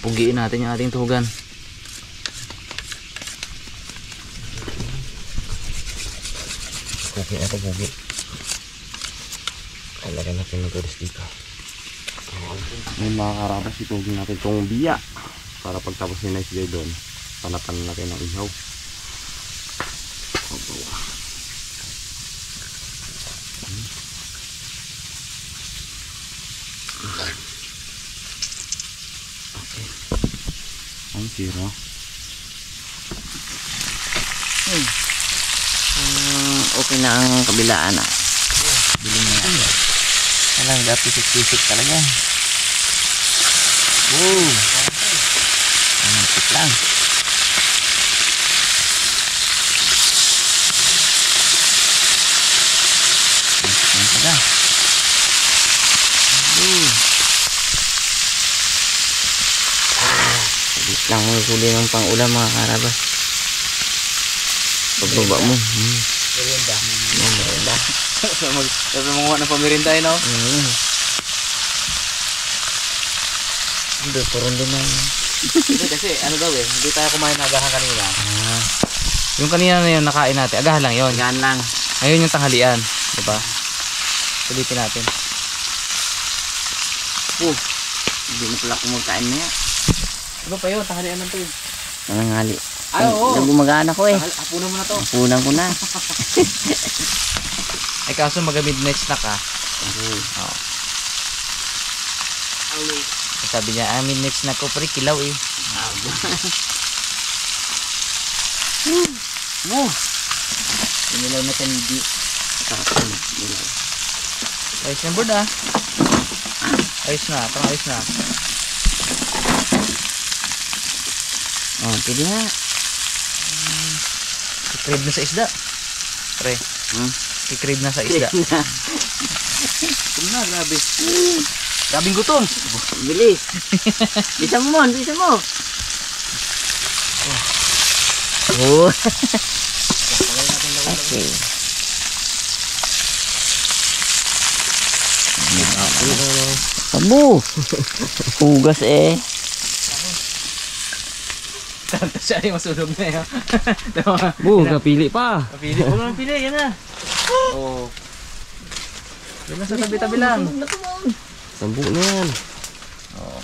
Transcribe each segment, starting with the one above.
pugiin natin yung ating tuhugan. Pugi na ito, pugi. Kailangan natin ng tulis dito. May mga karabas, itugin natin itong biya para pagtapos ni Nice Guy doon, panatan natin ng ihaw. Okay. Ang sira. Okay na ang kabilaan na. Bili na yan. Alang pisik-pisik talaga. Wow. Masip lang. Masip lang talaga. Sabit lang huli ng pang-ulam mga karabas. Pagbaba mo. Merienda. Merienda. Sabi mga ng pamerinda no? Hindi, turon din na. Hindi kasi ano daw hindi tayo kumain na agahan kanina. Yung kanina na yun nakain natin, agahan lang yun. Yan lang. Ngayon yung tanghalian, diba? Sulitin natin. Hindi na pala kumakain na yan. Ano pa yun, tanghalian lang to yun. Nangangali. Ay, oo. Nagumagaan ako eh. Hapunan mo na to. Hapunan ko na. Ay kaso mag-midnight snack ah. Oo. Sabi niya, midnight snack ko pre, kilaw eh. Inilaw na kanidi. Ayos na board ah. Ayos na, parang ayos na. Oh, pwede na. I-crave na sa isda. Pre. I-crave na sa isda. Gutom na, grabe. Grabing gutom. Bilis. Bisa mo mon, bisa mo. Oh. Okay. Abo. Hugas eh. Tanto siya yung masunog na yun. Kapili pa. Kapili. Huwag naman pili, yan na. Oo. Yan na sa tabi-tabi lang. Sambu na yan. Oo.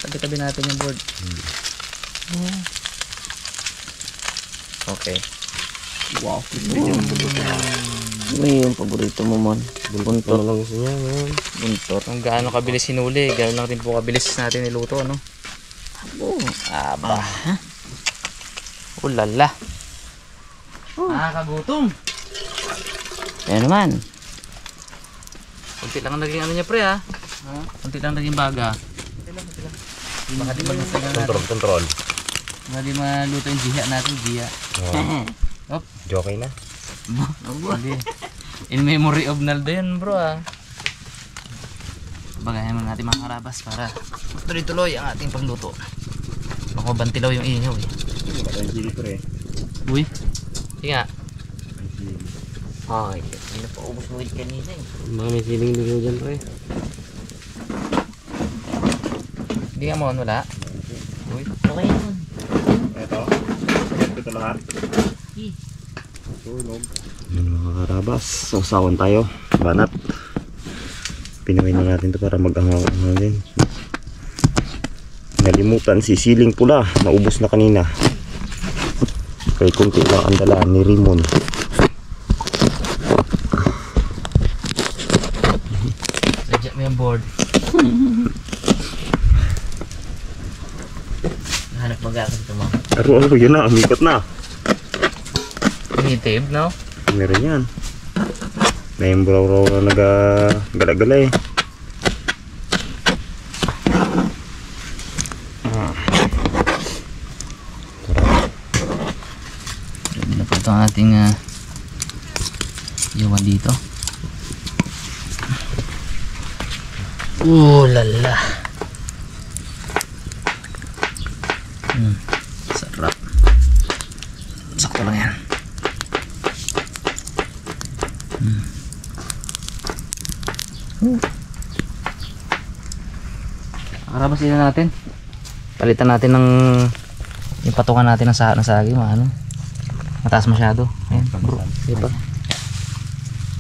Tabi-tabi natin yung board. Okay. Wow. Ano yung paborito mo mon? Buntot na lang gusto niya. Buntot. Kung gaano kabilis sinuli, gaano lang din po kabilis natin niluto, ano? Aba. Ulala. Nakakagutom. Yan naman. Kunti lang ang naging ano niya pre ha. Kunti lang naging baga. Baka di maluto na natin. Control. Baka di maluto yung jiha natin, jiha. Op. Jockey na. Hindi. In memory of Naldo yun bro ha. Bagayan mo natin mga karabas para tuloy-tuloy ang ating pagluto. Baka mabantilaw yung inyo eh. Patay sili pre. Uy. Sige nga. Ay, hindi na pa ubos mo kanina eh. Mga may siling dito dyan pre. Hindi nga mo wala. Uy. Okay yun. Ito. Ito lahat. Tulog. Mga karabas, sausawan tayo. Banat. Pinawin na natin ito para mag-angang din. Nalimutan si siling pula, naubos na kanina. Kaya kunti lang ang dala ni Rimon. Legit mo yung board. Hanap mag-aakit ito mo. Aro, yun na, amikot na. Native, no? Meron yan. Na yung buraw-raw na nag-gala-gala eh. Ready na po ito ang ating yawan dito. Lala. Sarap. Sakto lang yan. Karabasin na natin. Palitan natin ng yung patungan natin ng saging, ano? Mataas masyado. Ayan, bro. Diba?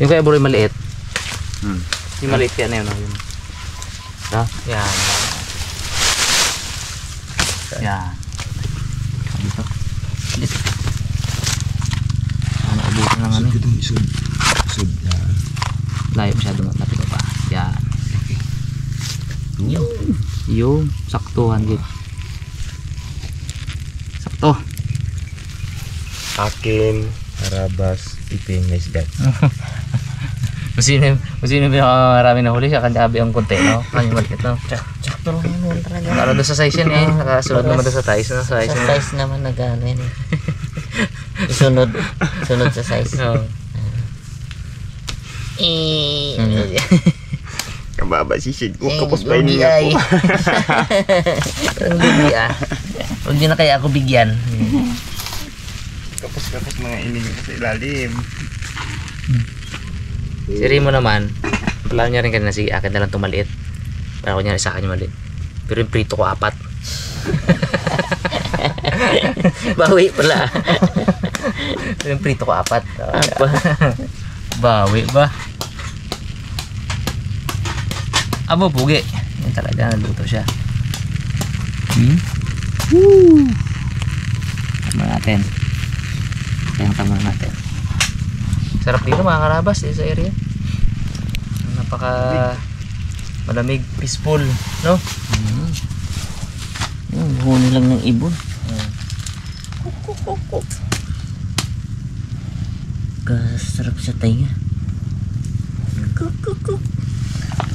Yung kaya bro, yung maliit. Yung maliit kaya na yun. Yun. Ha? Yan. Yan. Dito. Dito. Ano, ubutin lang ano. Isod. Yan. Layo masyado, lapit pa. Yan. Yung saktuhan git. Sakto. Akin, Harabas, Iping, nice guy. Kung sino marami na huli siya, kanyabi ang konti, no? Kanya maliit, no? Sakto lang naman talaga. Para doon sa size yan eh. Nakasunod naman doon sa size, no? Sa Size, no? size naman nag-ano yan eh. Sunod sa size. Oo. Kababa si Sid ko, kapos pa Lugi ini ay. ako. Ang lugi ah. Huwag nyo na kaya ako bigyan. Kapos mga ining sa ilalim. Si Rimo naman, plano niya rin kanina, sige, akin na lang itong maliit. Para ko niya, isa akin yung maliit. Pero yung prito ko 4. Bawi pala. Pero yung prito ko 4. Bawi ba? Abo, pugi. Yan talaga, naluto siya. Tama natin. Tama natin. Sarap dito mga karabas sa area. Napaka malamig, peaceful, no? Yung huni lang ng ibon. Kasarap sa tainga.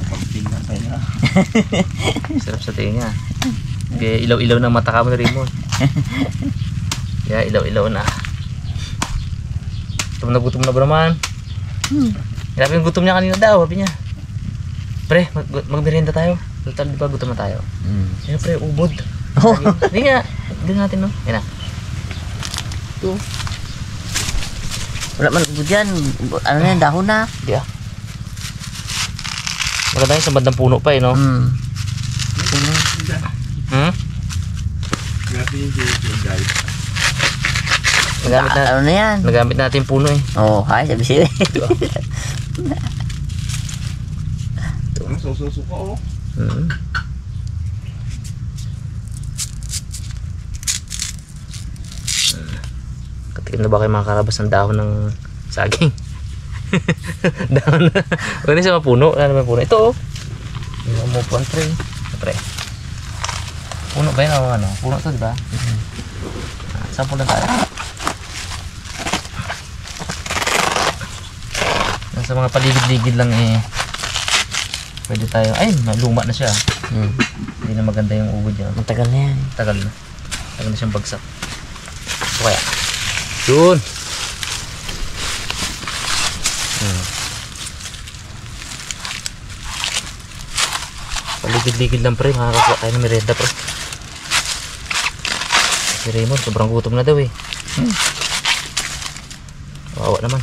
Pamping na tayo. Sarap sa tinga. Kaya ilaw-ilaw ng mata ka mo na rin mo. Kaya ilaw-ilaw na. Gutom na ba naman? Grabe yung gutom niya kanina daw, sabi niya. Pre, magmerienda tayo. Total, di ba gutom na tayo? Ayun pre, ubod. Oh. Hindi nga, hindi natin no. Yan na. Ito. Wala man ubod yan. Ano na yan, dahon na. Hindi ah. Maganda yung sa bandang puno pa eh no? Grabe yung guys. Nagamit Ano na yan? Nagamit natin yung puno eh. Oh, hay, sabi. Ang sususo ko, oh. Katikim na ba kayo mga karabas ng dahon ng saging? Dahon na. Huwag na siya mapuno. Ano naman puno? Ito oh. Yung umupuan pre. Pre. Puno ba yun o ano? Puno to diba? Saan puno tayo? Nasa mga paligid-ligid lang eh. Pwede tayo. Ay, luma na siya. Hindi na maganda yung ubod niya. Matagal na yan. Tagal na. Tagal na siyang bagsak. So kaya. Yun. Paligid-ligid lang pre. Makakakuha tayo ng merienda pre. Si Raymond sobrang gutom na daw eh. Wawa naman.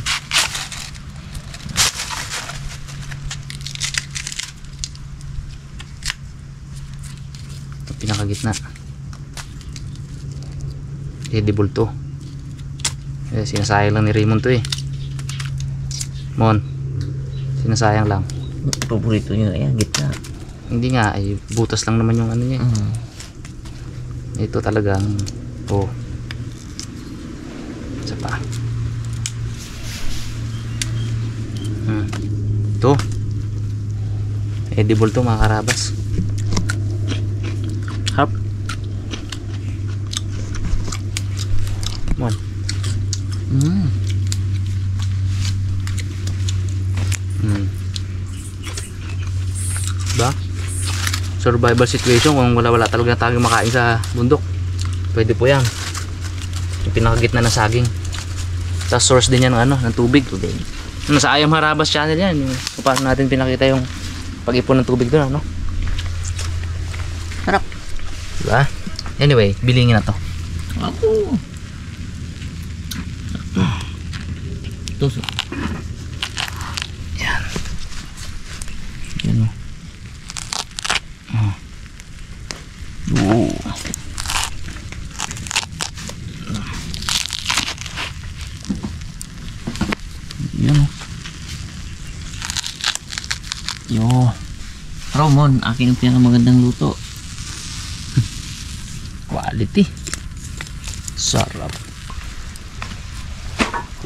Ito pinakagitna. Edible to. Eh, sinasayang lang ni Raymond to eh. Mon. Sinasayang lang. Paborito nyo yan, gitna. Hindi nga, ay butas lang naman yung ano niya. Ito talagang oh. Isa pa. Ito. Edible to mga karabas. Hap. Mon. Ba? Survival situation kung wala talaga tayong makain sa bundok. Pwede po yan. Yung pinakagitna ng saging. Sa source din yan ng ano, ng tubig. Nasa Ayam Harabas channel yan. Yung paano natin pinakita yung pag-ipon ng tubig doon, ano? Harap. Diba? Anyway, bilingin na to. Ako. Tusok. Yan. Yan o. Oo. Yan o. Yo. Romon, akin ang pinakamagandang luto. Quality. Sarap.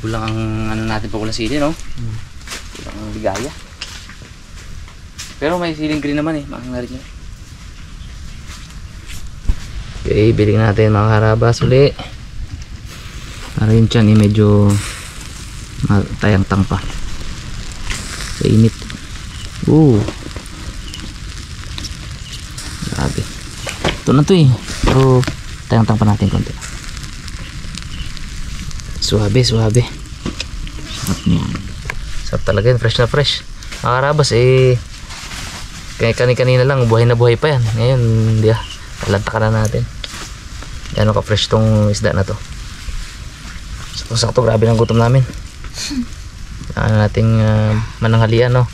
Kulang ang ano natin pag walang sili, no? Kulang ang ligaya. Pero may siling green naman eh. Maang na rin yun. Okay, biling natin mga karabas uli. Para yun dyan eh, medyo tayang-tang pa. Sa init. Grabe. Ito na to eh. Pero tayang-tang pa natin konti. Suabe. Sarap niyan. Sarap talaga yun. Fresh na fresh. Mga karabas eh. Kanina lang. Buhay na buhay pa yan. Ngayon hindi ah. Talantakan na natin. Gano'n ka fresh tong isda na to. Sakto grabe ng gutom namin. Nating mananghalian, no?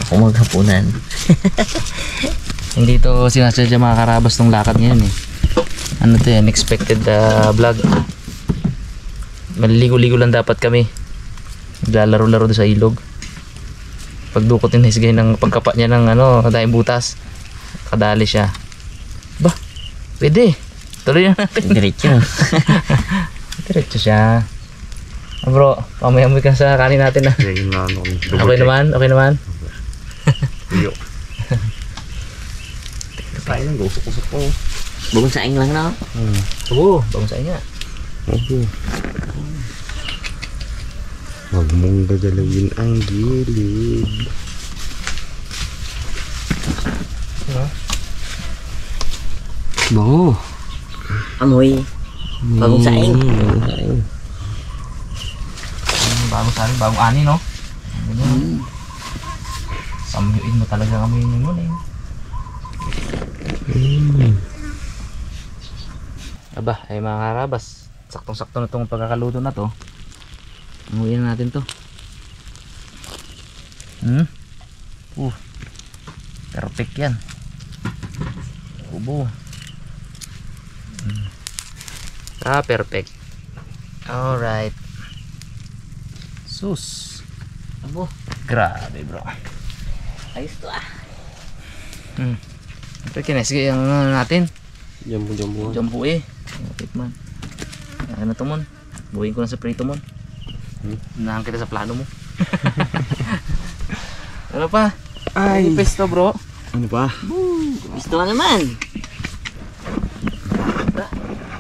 Ako maghapunan. Hindi to sinasadya mga karabas tong lakad ngayon eh. Ano to yan, unexpected vlog. Maliligo-ligo lang dapat kami. Naglalaro-laro doon sa ilog. Pagdukotin na isgay ng pagkapa niya ng ano, dahil butas. Kadali siya. Ba, pwede. Tuloy na natin. Diretso. Diretso siya. Bro, pamayamoy ka sa kanin natin na. Yung ano, Okay naman. Iyo. Tayo lang, gusok-usok ko. Bagong saing lang na. Oo, bagong sa inyo. Okay. Huwag mong gagalawin ang gilid. Bango. Amoy. Bagong saing. Bagong sa amin, bagong ani, no? Samyuin mo talaga kami yun eh. Aba, ay mga karabas. Saktong-sakto na itong pagkakaluto na to. Umuwi na natin to. Perfect yan. Kubo. Perfect. Alright. Sus. Abo. Grabe bro. Ayos to ah. Ito kinasig yung ano natin. Jambu-jambu. Jambu eh. Tikman. Ayan na to mon. Buhin ko na sa prito mon. Unahan kita sa plano mo. Ano pa? Ay! Pesto bro. Ano ba? Gusto ka naman.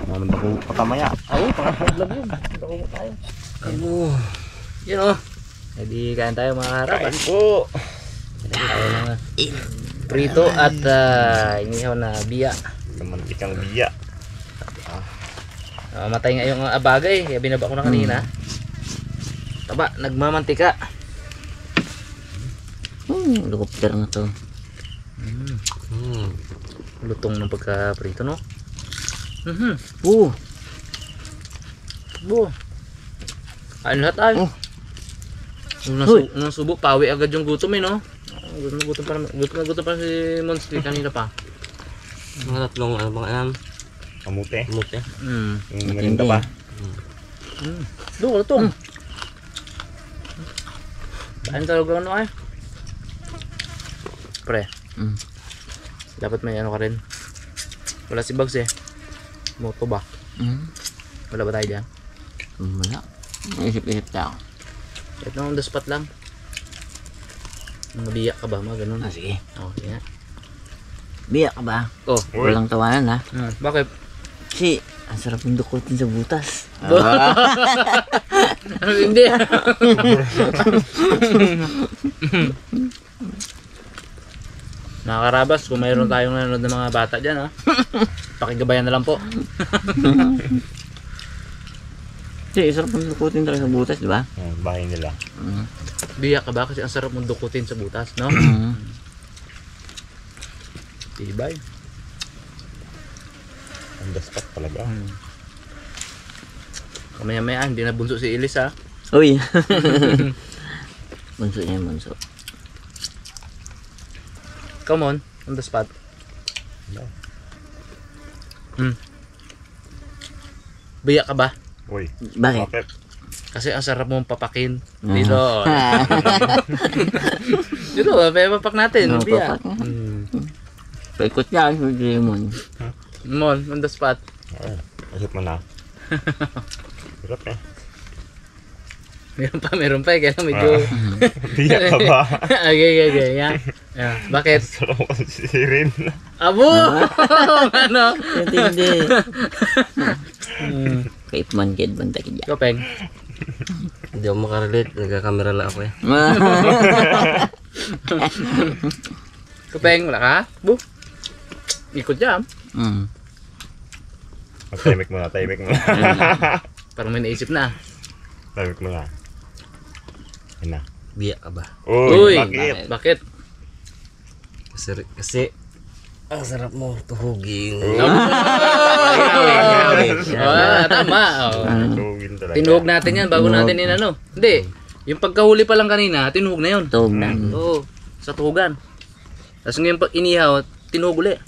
Naman ako patamaya. Ay, pang-vlog yun. Ito mo tayo. Ano? Yun o. Hindi kain tayo mga harap. Kain po! Tayo na prito at inihaw na biya. Mantikang biya. Matay nga yung abagay. Kaya binaba ko na kanina. Taba, nagmamantika. Helicopter na to. Lutong ng pagka-prito, no? Kain lahat ay. Nung subo, pawi agad yung gutom eh, no? Gutom pa si Monster kanina pa. Mga tatlong ano bang alam? Kamute. Mute. Yung maganda pa. Doon, lutong. Kain talaga ano ay. Pre. Dapat may ano ka rin. Wala si Bugs eh. Moto ba? Wala ba tayo dyan? Wala. Isip-isip tayo. Kahit na on the spot lang. Mabiyak ka ba? Mga ganun. Sige. Oh, yeah. Biyak ka ba? Oh, Walang tawanan ha. bakit? Kasi ang sarap yung dukutin sa butas. Hindi. Mga karabas, kung mayroon tayong nanonood ng mga bata dyan, ha? Pakigabayan na lang po. Kasi sarap yung dukutin talaga sa butas, di ba? Bahay nila. Biyak ka ba? Kasi ang sarap mong dukutin sa butas, no? Tibay. On the spot talaga. Kamaya-maya, hindi na bunso si Ilis, ha? Uy! Bunso niya, bunso. Come on the spot. Biyak ka ba? Uy, Bakit? bakit? Kasi ang sarap mong papakin. Dito. Dito, papak natin. Oo, Biyak. papak. Paikot niya si Raymond. Mon, on the spot. Isip mo na. Hirap eh. Meron pa. Kaya medyo... Biyak ka ba? Okay. Yeah. Bakit? Sarap mo kasi sirin. Abo! Ano? Hindi. Kaipman kid banda kidya. Kopeng. Hindi ako makarelate, nagkakamera lang ako eh. Kopeng, wala ka? Bu? Ikot jam. Tahimik mo na. Parang may naisip na. Tahimik mo na. Ayun na. Biyak ka ba? Uy, bakit? Bakit? Kasi ang sarap mo tuhugin. Tama. Tugin talaga. Tinuhog natin yan bago natin inano. Hindi. Yung pagkahuli pa lang kanina, tinuhog na yun. Tog na. Oo. Sa tuhugan. Tapos ngayon pag inihaw, tinuhog uli.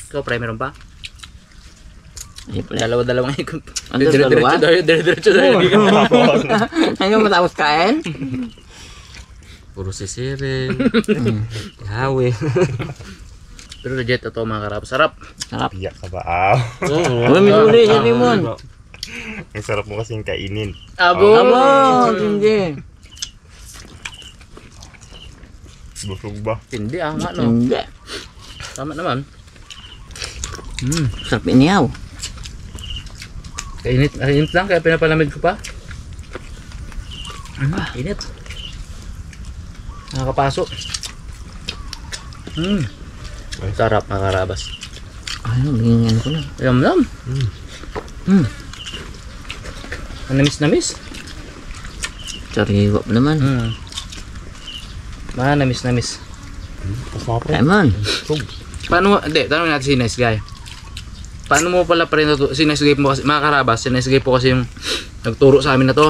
Ikaw, pre, meron pa? Ay, pala. Dalawang ikot. Ano, dalawa? Diretso tayo. Hanggang matapos kain? Puro sisirin. Hawi. Pero legit ito mga karap. Sarap. Sarap. Biyak ka ba? Ah. Uy, may uli si Raymond. Ang sarap mo kasing kainin. Abo! Abo, hindi. Busog ba? Hindi nga no. Hindi. Tama naman. Sarap inihaw. Init lang kaya pinapalamig ko pa. Init. Nakakapasok. Sarap mga karabas. Ano, bigyan ko na. Yum. Namis. Sariwa pa naman. Namis. Raymond. Paano, hindi, tanong natin si Nice Guy. Paano mo pala pa rin ito, si Nice Guy po kasi, mga karabas, si Nice Guy po kasi yung nagturo sa amin na to.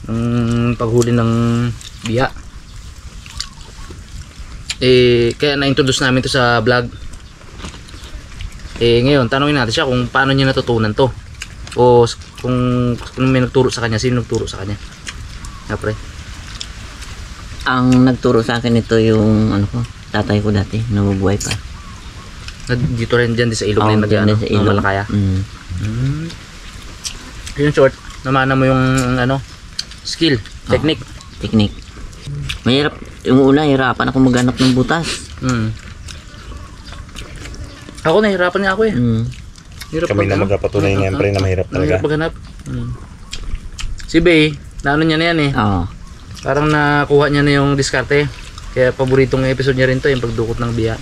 Ng paghuli ng biya. Kaya na-introduce namin to sa vlog. Ngayon, tanongin natin siya kung paano niya natutunan to. O kung may nagturo sa kanya, sino nagturo sa kanya. Pre. Ang nagturo sa akin ito yung ano ko, tatay ko dati, nabubuhay pa. Dito rin dyan, di sa ilog na yung dyan sa ilog. Malakaya. Yung short, namana mo yung skill, technique. Technique. Mahirap, yung una, hirapan ako maghanap ng butas. Ako nahihirapan nga ako eh. Hirap Kami na magpapatunay na yan pre na mahirap talaga. Mahirap maghanap. Si Bay, naano niya na yan eh. Oo. Parang nakuha niya na yung diskarte. Kaya paboritong episode niya rin to, yung pagdukot ng biya.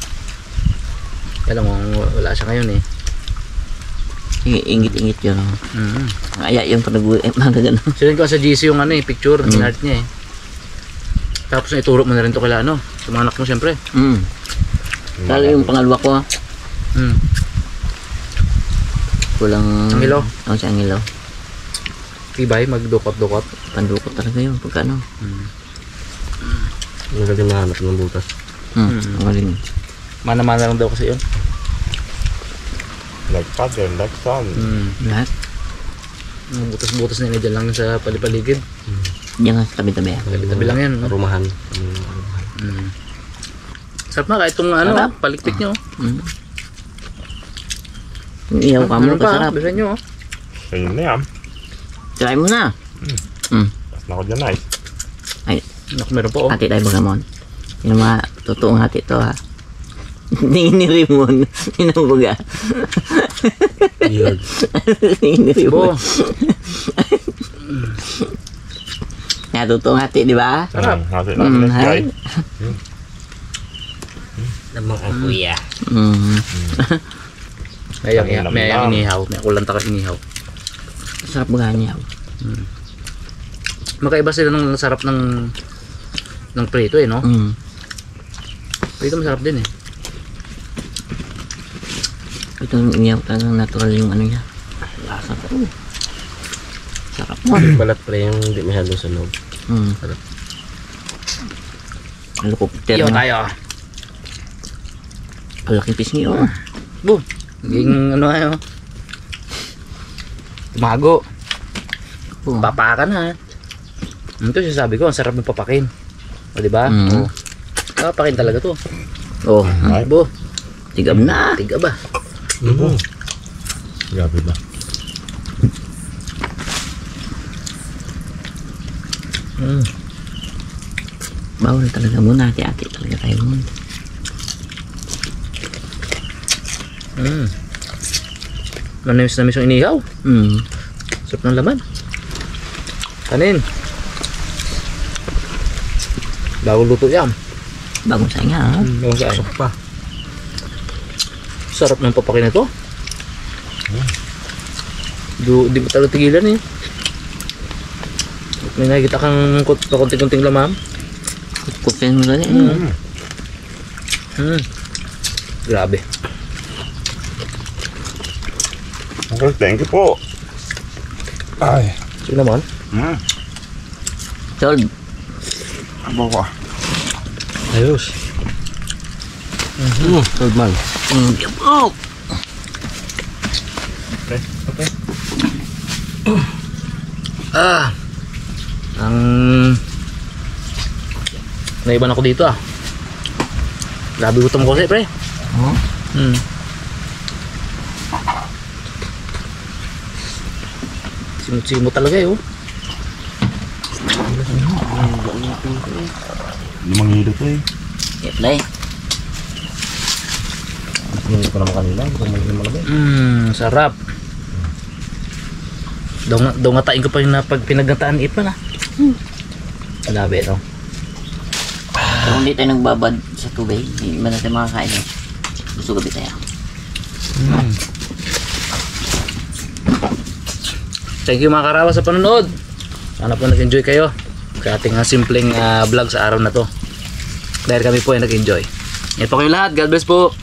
Kaya lang wala siya ngayon eh. Ingit-ingit yun. Kaya yung mga gano'n. Sinan ko sa GC yung picture, art niya eh. Tapos ituro mo na rin to kila sa mga anak mo syempre. Lalo yung pangalawa ko. Kulang... Angilo? Oo, si Angilo. Tibay, magdukot-dukot. Pandukot talaga yun, pagkano. Magaling mahanap ng butas. Magaling. Mana-mana lang daw kasi yun. Like father, like son. Lahat. Butas-butas na dyan lang sa palipaligid. Diyan nga sa tabi-tabi. Tabi-tabi lang yan. Arumahan. Sarap na kahit itong palikpik nyo. Yung ihaw ka mo, Meron pa, kasarap. bisa nyo. Ayun na yan. Try mo na. Tapos na ako dyan nice. Ay, Naku, meron pa oh. hati tayo bagamon. Yung mga totoong hati to ha. Tingin ni Raymond. Inabuga. Yun. Tingin ni Bo, Raymond. Yan, totoong hati, di ba? sarap. Hati natin let's try. Hay. Namang ang kuya. May inihaw. May kulanta ka inihaw. Sarap baga niya. Magkaiba sila ng sarap ng prito eh, no? Prito masarap din eh. Ito yung inihaw talagang natural yung ano niya. Lasa to. Sarap mo. Balat pre yung hindi masyadong sunog. Sarap. Helicopter Iyo na. tayo. Ang laking pisngi oh. Boom. Naging ano ayo. Tumago. Papakan ha. Ito sabi ko, ang sarap ng papakin. O diba? Mm. O. Papakin talaga to. Oh, Ay, bo. tigab na. Tiga ba? Grabe ba? Bawal talaga muna, hati-hati talaga tayo muna. Manamis na misong inihaw. Sarap ng laman. Kanin. Bago luto yan. Bagong saing ha. Bago saan. Sarap ng papakin na to. Di ba talaga tigilan eh. May nakikita kang pakunting-kunting lamam. Kutin mo gani. Grabe. Okay, thank you po. Ay. Sige naman. Sold. Abo ko. Ayos. Sold man. Oh. Ang naiban ako dito ah. Grabe gutom ko kasi pre. Oh. Simot-simot talaga eh oh. Limang hilo to eh. I-apply. Hindi ko naman kanila. Ito may malabay. Sarap. Daw nga tain ko pa yung pag pinagnataan ipan ah. Grabe no. Pero hindi tayo nagbabad sa tubig, hindi man natin makakain eh. Gusto gabi tayo. Thank you mga karawa sa panonood. Sana po nag-enjoy kayo sa ating simpleng vlog sa araw na to. Dahil kami po ay nag-enjoy. Ito kayo lahat. God bless po.